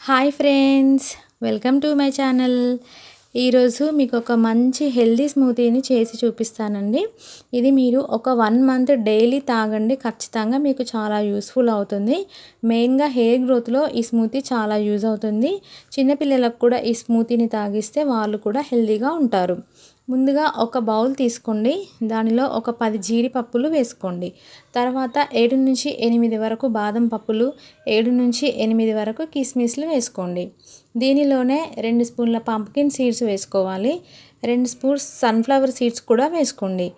Hi friends, welcome to my channel. ఈరోజు మీకు ఒక మంచి హెల్దీ స్మూతీని చేసి చూపిస్తానండి. ఇది మీరు ఒక 1 మంత్ డైలీ తాగండి, ఖచ్చితంగా మీకు చాలా యూస్ఫుల్ అవుతుంది. మెయిన్గా హెయిర్ గ్రోత్లో ఈ స్మూతీ చాలా యూజ్ అవుతుంది. చిన్నపిల్లలకు కూడా ఈ స్మూతీని తాగిస్తే వాళ్ళు కూడా హెల్దీగా ఉంటారు. ముందుగా ఒక బౌల్ తీసుకోండి, దానిలో ఒక 10 జీడిపప్పులు వేసుకోండి. తర్వాత 7 నుంచి 8 వరకు బాదం పప్పులు, 7 నుంచి 8 వరకు కిస్మిస్లు వేసుకోండి. దీనిలోనే 2 స్పూన్ల పంప్కిన్ సీడ్స్ వేసుకోవాలి. 2 స్పూన్స్ సన్ఫ్లవర్ సీడ్స్ కూడా వేసుకోండి.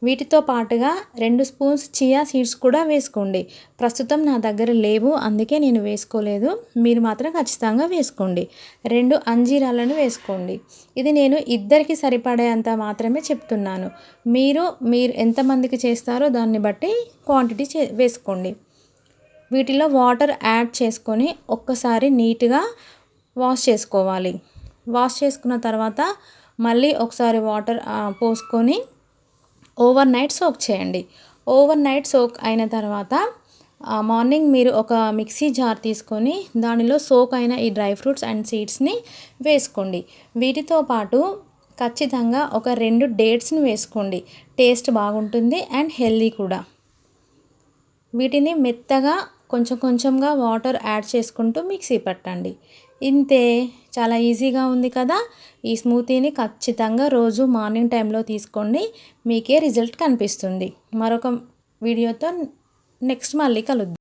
వీటితో పాటుగా 2 స్పూన్స్ చియా సీడ్స్ కూడా వేసుకోండి. ప్రస్తుతం నా దగ్గర లేవు, అందుకే నేను వేసుకోలేదు. మీరు మాత్రం ఖచ్చితంగా వేసుకోండి. 2 అంజీరాలను వేసుకోండి. ఇది నేను ఇద్దరికి సరిపడేంత మాత్రమే చెప్తున్నాను. మీరు ఎంతమందికి చేస్తారో దాన్ని బట్టి క్వాంటిటీ వేసుకోండి. వీటిలో వాటర్ యాడ్ చేసుకొని ఒక్కసారి నీట్గా వాష్ చేసుకోవాలి. వాష్ చేసుకున్న తర్వాత మళ్ళీ ఒకసారి వాటర్ పోసుకొని ఓవర్ నైట్ సోక్ చేయండి. ఓవర్ నైట్ సోక్ అయిన తర్వాత మార్నింగ్ మీరు ఒక మిక్సీ జార్ తీసుకొని దానిలో సోక్ అయిన ఈ డ్రై ఫ్రూట్స్ అండ్ సీడ్స్ని వేసుకోండి. వీటితో పాటు ఖచ్చితంగా ఒక 2 డేట్స్ని వేసుకోండి. టేస్ట్ బాగుంటుంది అండ్ హెల్దీ కూడా. వీటిని మెత్తగా కొంచెం కొంచెంగా వాటర్ యాడ్ చేసుకుంటూ మిక్సీ పట్టండి. ఇంతే, చాలా ఈజీగా ఉంది కదా. ఈ స్మూతీని ఖచ్చితంగా రోజు మార్నింగ్ టైంలో తీసుకోండి, మీకే రిజల్ట్ కనిపిస్తుంది. మరొక వీడియోతో నెక్స్ట్ మళ్ళీ కలుద్దాం.